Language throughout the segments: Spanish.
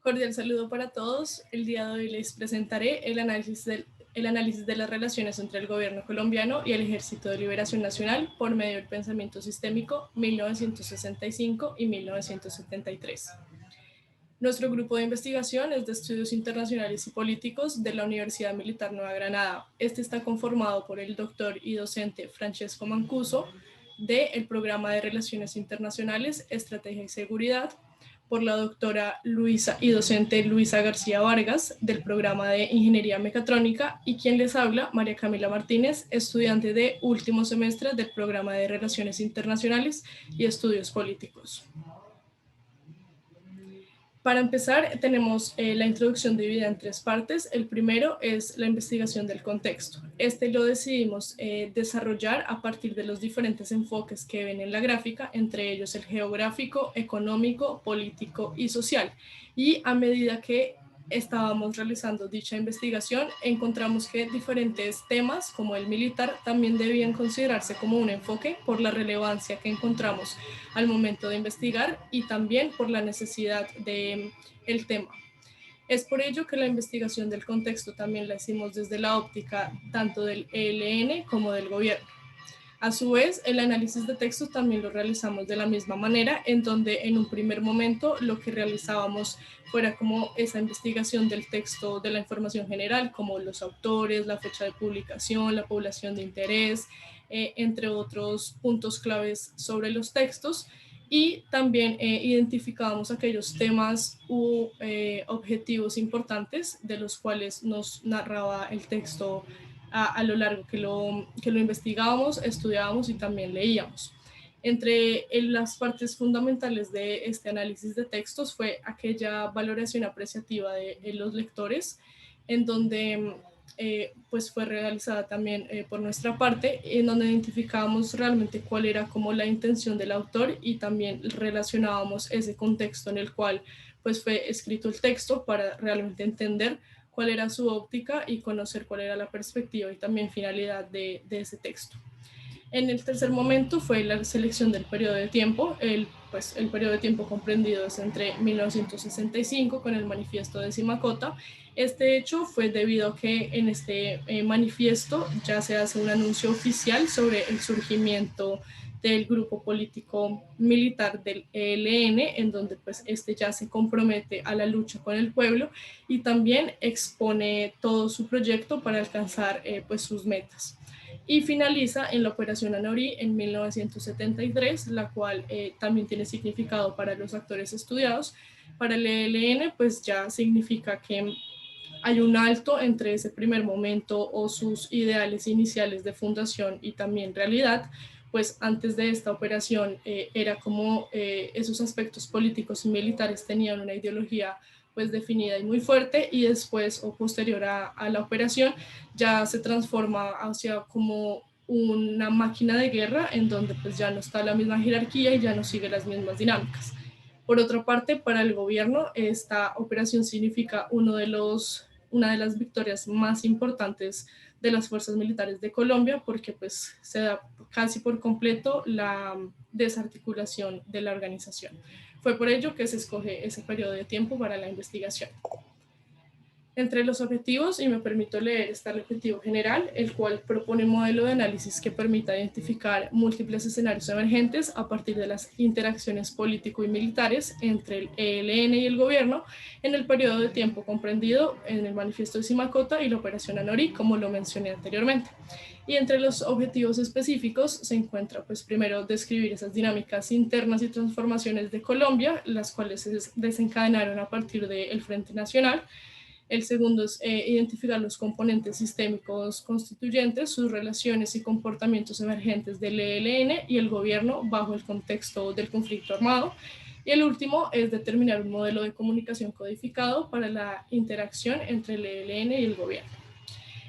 Cordial saludo para todos. El día de hoy les presentaré el análisis de las relaciones entre el gobierno colombiano y el Ejército de Liberación Nacional por medio del pensamiento sistémico 1965 y 1973. Nuestro grupo de investigación es de Estudios Internacionales y Políticos de la Universidad Militar Nueva Granada. Este está conformado por el doctor y docente Francesco Mancuso del Programa de Relaciones Internacionales, Estrategia y Seguridad, por la doctora Luisa y docente Luisa García Vargas del Programa de Ingeniería Mecatrónica, y quien les habla, María Camila Martínez, estudiante de último semestre del Programa de Relaciones Internacionales y Estudios Políticos. Para empezar, tenemos la introducción dividida en tres partes. El primero es la investigación del contexto. Este lo decidimos desarrollar a partir de los diferentes enfoques que ven en la gráfica, entre ellos el geográfico, económico, político y social. Y a medida que estábamos realizando dicha investigación, encontramos que diferentes temas, como el militar, también debían considerarse como un enfoque por la relevancia que encontramos al momento de investigar y también por la necesidad del tema. Es por ello que la investigación del contexto también la hicimos desde la óptica tanto del ELN como del gobierno. A su vez, el análisis de textos también lo realizamos de la misma manera, en donde en un primer momento lo que realizábamos fuera como esa investigación del texto, de la información general, como los autores, la fecha de publicación, la población de interés, entre otros puntos claves sobre los textos. Y también identificábamos aquellos temas u objetivos importantes de los cuales nos narraba el texto a lo largo que lo investigábamos, estudiábamos y también leíamos. Entre las partes fundamentales de este análisis de textos fue aquella valoración apreciativa de los lectores, en donde pues fue realizada también por nuestra parte, en donde identificábamos realmente cuál era como la intención del autor y también relacionábamos ese contexto en el cual pues fue escrito el texto para realmente entender cuál era su óptica y conocer cuál era la perspectiva y también finalidad de ese texto. En el tercer momento fue la selección del periodo de tiempo. El periodo de tiempo comprendido es entre 1965 con el manifiesto de Simacota. Este hecho fue debido a que en este manifiesto ya se hace un anuncio oficial sobre el surgimiento del grupo político militar del ELN, en donde pues este ya se compromete a la lucha con el pueblo y también expone todo su proyecto para alcanzar pues sus metas. Y finaliza en la Operación Anorí en 1973, la cual también tiene significado para los actores estudiados. Para el ELN pues ya significa que hay un alto entre ese primer momento o sus ideales iniciales de fundación y también realidad, pues antes de esta operación era como esos aspectos políticos y militares tenían una ideología pues definida y muy fuerte, y después o posterior a la operación ya se transforma hacia como una máquina de guerra en donde pues ya no está la misma jerarquía y ya no sigue las mismas dinámicas. Por otra parte, para el gobierno, esta operación significa una de las victorias más importantes de las fuerzas militares de Colombia, porque pues se da casi por completo la desarticulación de la organización. Fue por ello que se escoge ese periodo de tiempo para la investigación. Entre los objetivos, y me permito leer, está el objetivo general, el cual propone un modelo de análisis que permita identificar múltiples escenarios emergentes a partir de las interacciones político y militares entre el ELN y el gobierno en el periodo de tiempo comprendido en el manifiesto de Simacota y la operación Anorí, como lo mencioné anteriormente. Y entre los objetivos específicos se encuentra, pues primero, describir esas dinámicas internas y transformaciones de Colombia, las cuales se desencadenaron a partir del Frente Nacional. El segundo es identificar los componentes sistémicos constituyentes, sus relaciones y comportamientos emergentes del ELN y el gobierno bajo el contexto del conflicto armado. Y el último es determinar un modelo de comunicación codificado para la interacción entre el ELN y el gobierno.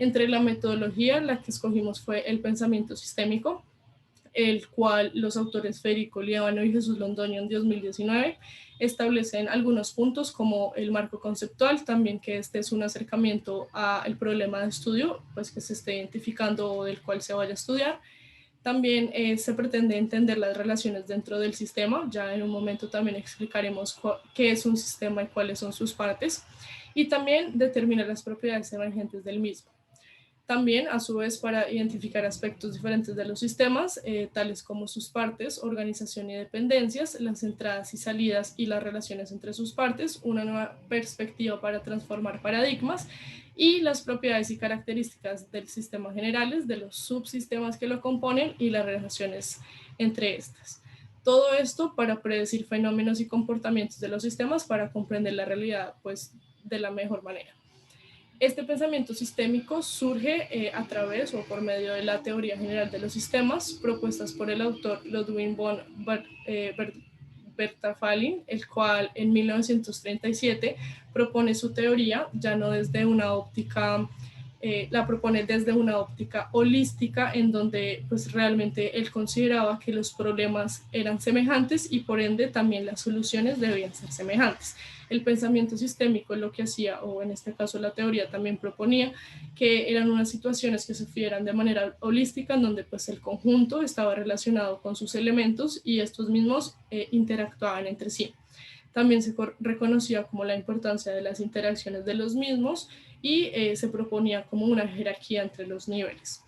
Entre la metodología, la que escogimos fue el pensamiento sistémico, el cual los autores Federico Líbano y Jesús Londoño en 2019 establecen algunos puntos como el marco conceptual, también que este es un acercamiento al problema de estudio, pues que se esté identificando o del cual se vaya a estudiar. También se pretende entender las relaciones dentro del sistema. Ya en un momento también explicaremos qué es un sistema y cuáles son sus partes. Y también determinar las propiedades emergentes del mismo. También, a su vez, para identificar aspectos diferentes de los sistemas, tales como sus partes, organización y dependencias, las entradas y salidas y las relaciones entre sus partes, una nueva perspectiva para transformar paradigmas y las propiedades y características del sistema generales, de los subsistemas que lo componen y las relaciones entre estas. Todo esto para predecir fenómenos y comportamientos de los sistemas para comprender la realidad pues, de la mejor manera. Este pensamiento sistémico surge a través o por medio de la teoría general de los sistemas propuestas por el autor Ludwig von Bertalanffy, el cual en 1937 propone su teoría ya no desde una óptica, la propone desde una óptica holística en donde pues realmente él consideraba que los problemas eran semejantes y por ende también las soluciones debían ser semejantes. El pensamiento sistémico lo que hacía, o en este caso la teoría también proponía, que eran unas situaciones que se fieran de manera holística, en donde pues el conjunto estaba relacionado con sus elementos y estos mismos interactuaban entre sí. También se reconocía como la importancia de las interacciones de los mismos y se proponía como una jerarquía entre los niveles.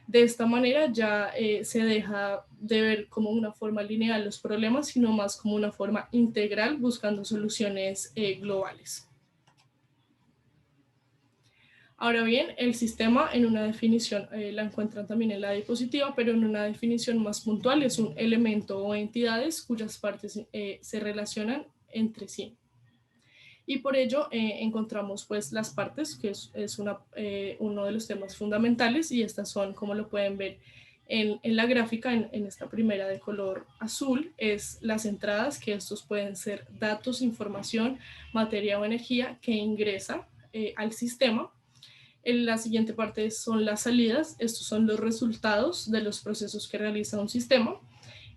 De esta manera ya se deja de ver como una forma lineal los problemas, sino más como una forma integral buscando soluciones globales. Ahora bien, el sistema en una definición, la encuentran también en la diapositiva, pero en una definición más puntual es un elemento o entidades cuyas partes se relacionan entre sí. Y por ello encontramos pues las partes, que es uno de los temas fundamentales, y estas son, como lo pueden ver en la gráfica, en esta primera de color azul, es las entradas, que estos pueden ser datos, información, materia o energía que ingresa al sistema. En la siguiente parte son las salidas, estos son los resultados de los procesos que realiza un sistema.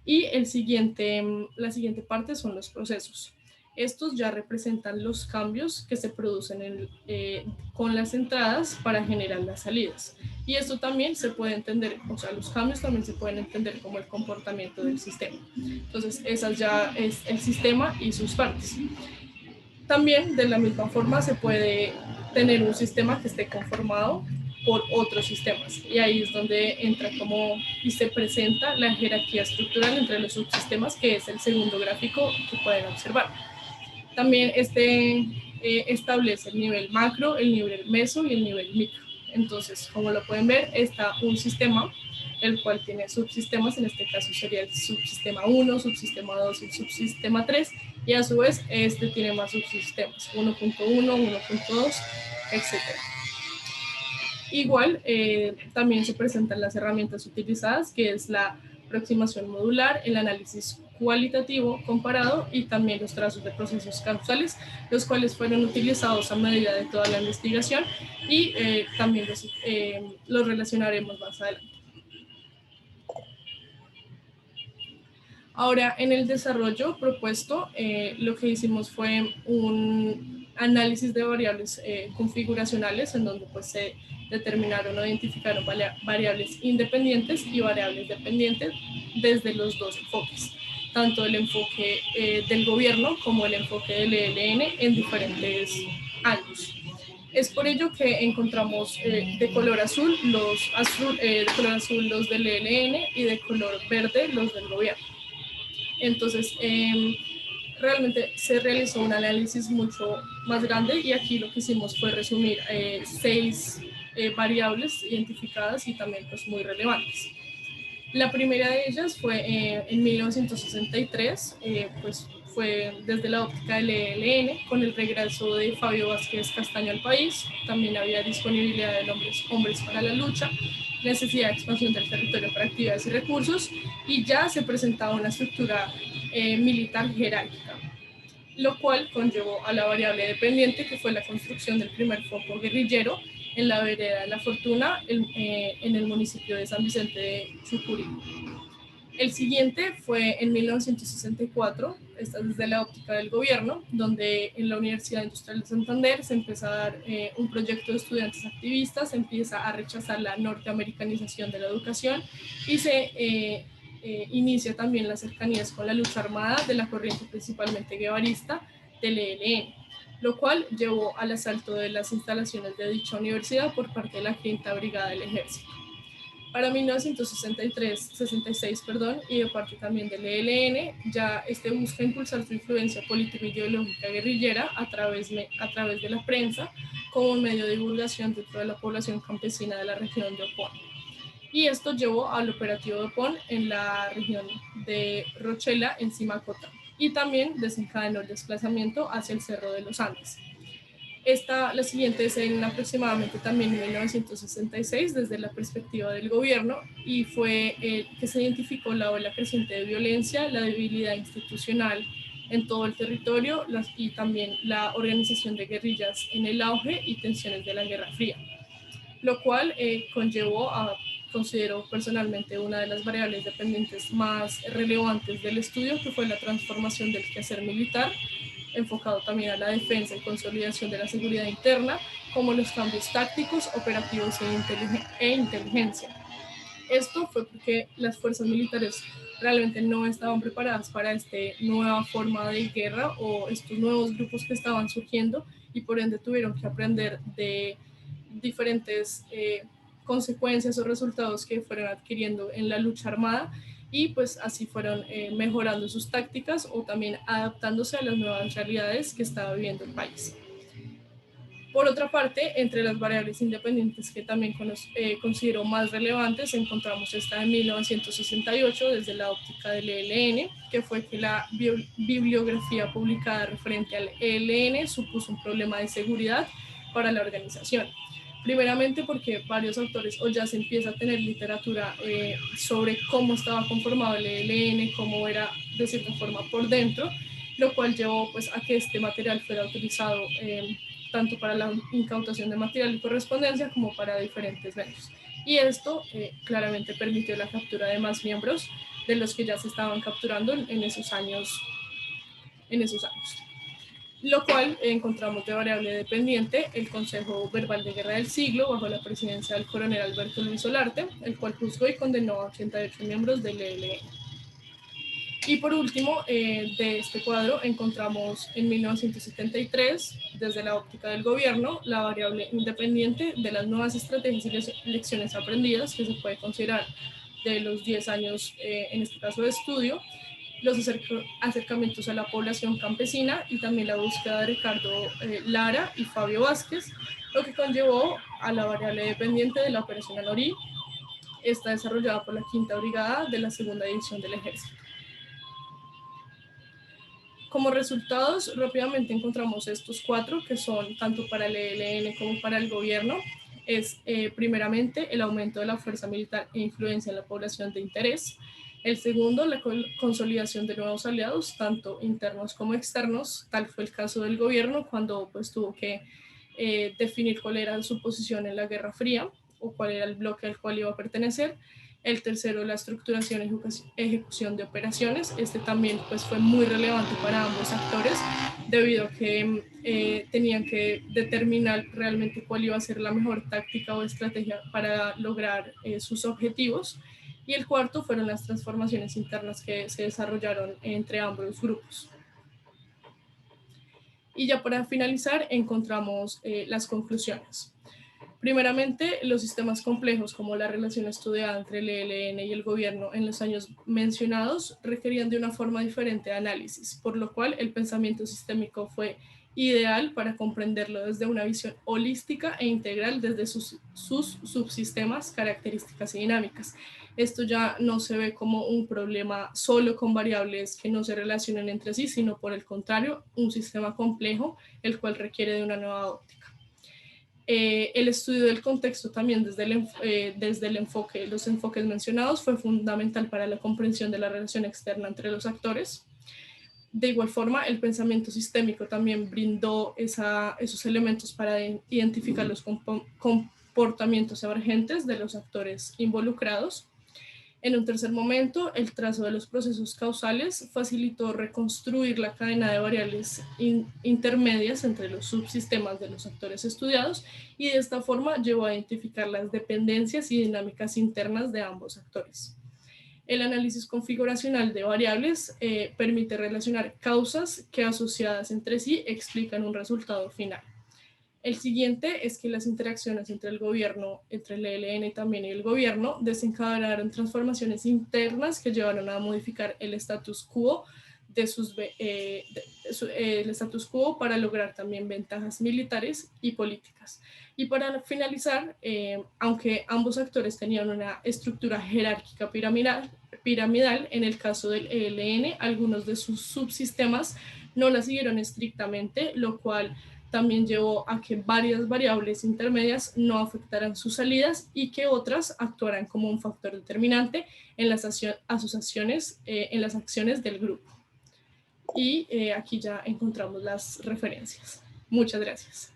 Y la siguiente parte son los procesos. Estos ya representan los cambios que se producen con las entradas para generar las salidas. Y esto también se puede entender, o sea, los cambios también se pueden entender como el comportamiento del sistema. Entonces, esas ya es el sistema y sus partes. También, de la misma forma, se puede tener un sistema que esté conformado por otros sistemas. Y ahí es donde entra como y se presenta la jerarquía estructural entre los subsistemas, que es el segundo gráfico que pueden observar. También establece el nivel macro, el nivel meso y el nivel micro. Entonces, como lo pueden ver, está un sistema, el cual tiene subsistemas, en este caso sería el subsistema 1, subsistema 2 y subsistema 3, y a su vez este tiene más subsistemas, 1.1, 1.2, etc. Igual, también se presentan las herramientas utilizadas, que es la aproximación modular, el análisis cualitativo comparado y también los trazos de procesos causales, los cuales fueron utilizados a medida de toda la investigación y también los relacionaremos más adelante. Ahora, en el desarrollo propuesto, lo que hicimos fue un análisis de variables configuracionales, en donde pues, se determinaron o identificaron variables independientes y variables dependientes desde los dos enfoques, tanto el enfoque del gobierno como el enfoque del ELN en diferentes años. Es por ello que encontramos de color azul los del ELN y de color verde los del gobierno. Entonces, realmente se realizó un análisis mucho más grande y aquí lo que hicimos fue resumir 6 variables identificadas y también pues, muy relevantes. La primera de ellas fue en 1963, pues fue desde la óptica del ELN, con el regreso de Fabio Vázquez Castaño al país. También había disponibilidad de hombres para la lucha, necesidad de expansión del territorio para actividades y recursos, y ya se presentaba una estructura militar jerárquica, lo cual conllevó a la variable dependiente, que fue la construcción del primer foco guerrillero en la vereda de La Fortuna, en el municipio de San Vicente de Chucurí. El siguiente fue en 1964, esta es desde la óptica del gobierno, donde en la Universidad Industrial de Santander se empieza a dar un proyecto de estudiantes activistas, se empieza a rechazar la norteamericanización de la educación y se inicia también las cercanías con la lucha armada de la corriente principalmente guevarista del ELN, lo cual llevó al asalto de las instalaciones de dicha universidad por parte de la Quinta Brigada del Ejército. Para 1963-66, y de parte también del ELN, ya busca impulsar su influencia política e ideológica guerrillera a través de la prensa como un medio de divulgación dentro de la población campesina de la región de Opón. Y esto llevó al operativo de Opón en la región de Rochela, en Simacota, y también desencadenó el desplazamiento hacia el Cerro de los Andes. La siguiente es en aproximadamente también en 1966 desde la perspectiva del gobierno y fue que se identificó la ola creciente de violencia, la debilidad institucional en todo el territorio y también la organización de guerrillas en el auge y tensiones de la Guerra Fría, lo cual conllevó considero personalmente una de las variables dependientes más relevantes del estudio, que fue la transformación del quehacer militar, enfocado también a la defensa y consolidación de la seguridad interna, como los cambios tácticos, operativos e inteligencia. Esto fue porque las fuerzas militares realmente no estaban preparadas para esta nueva forma de guerra o estos nuevos grupos que estaban surgiendo y por ende tuvieron que aprender de diferentes consecuencias o resultados que fueron adquiriendo en la lucha armada y pues así fueron mejorando sus tácticas o también adaptándose a las nuevas realidades que estaba viviendo el país. Por otra parte, entre las variables independientes que también considero más relevantes, encontramos esta de 1968 desde la óptica del ELN, que fue que la bibliografía publicada referente al ELN supuso un problema de seguridad para la organización. Primeramente porque varios autores, o ya se empieza a tener literatura sobre cómo estaba conformado el ELN, cómo era de cierta forma por dentro, lo cual llevó pues a que este material fuera utilizado tanto para la incautación de material y correspondencia como para diferentes medios. Y esto claramente permitió la captura de más miembros de los que ya se estaban capturando en esos años. Lo cual encontramos de variable dependiente el Consejo Verbal de Guerra del Siglo bajo la presidencia del coronel Alberto Luis Solarte, el cual juzgó y condenó a 88 miembros del ELN. Y por último, de este cuadro encontramos en 1973, desde la óptica del gobierno, la variable independiente de las nuevas estrategias y lecciones aprendidas, que se puede considerar de los 10 años, en este caso de estudio, los acercamientos a la población campesina y también la búsqueda de Ricardo Lara y Fabio Vázquez, lo que conllevó a la variable dependiente de la Operación Anorí, está desarrollada por la Quinta Brigada de la Segunda División del Ejército. Como resultados, rápidamente encontramos estos cuatro que son tanto para el ELN como para el gobierno. Es primeramente el aumento de la fuerza militar e influencia en la población de interés. El segundo, la consolidación de nuevos aliados, tanto internos como externos. Tal fue el caso del gobierno cuando pues, tuvo que definir cuál era su posición en la Guerra Fría o cuál era el bloque al cual iba a pertenecer. El tercero, la estructuración y ejecución de operaciones. Este también pues, fue muy relevante para ambos actores debido a que tenían que determinar realmente cuál iba a ser la mejor táctica o estrategia para lograr sus objetivos. Y el cuarto fueron las transformaciones internas que se desarrollaron entre ambos grupos. Y ya para finalizar encontramos las conclusiones. Primeramente, los sistemas complejos como la relación estudiada entre el ELN y el gobierno en los años mencionados requerían de una forma diferente de análisis, por lo cual el pensamiento sistémico fue ideal para comprenderlo desde una visión holística e integral desde sus subsistemas, características y dinámicas. Esto ya no se ve como un problema solo con variables que no se relacionan entre sí, sino por el contrario, un sistema complejo, el cual requiere de una nueva óptica. El estudio del contexto también desde el enfoque, los enfoques mencionados fue fundamental para la comprensión de la relación externa entre los actores. De igual forma, el pensamiento sistémico también brindó esos elementos para identificar los comportamientos emergentes de los actores involucrados. En un tercer momento, el trazo de los procesos causales facilitó reconstruir la cadena de variables intermedias entre los subsistemas de los actores estudiados y de esta forma llevó a identificar las dependencias y dinámicas internas de ambos actores. El análisis configuracional de variables permite relacionar causas que asociadas entre sí explican un resultado final. El siguiente es que las interacciones entre el gobierno, entre el ELN también y el gobierno, desencadenaron transformaciones internas que llevaron a modificar el status quo el status quo para lograr también ventajas militares y políticas. Y para finalizar, aunque ambos actores tenían una estructura jerárquica piramidal, en el caso del ELN, algunos de sus subsistemas no la siguieron estrictamente, lo cual también llevó a que varias variables intermedias no afectaran sus salidas y que otras actuaran como un factor determinante en las asociaciones, en las acciones del grupo. Y aquí ya encontramos las referencias. Muchas gracias.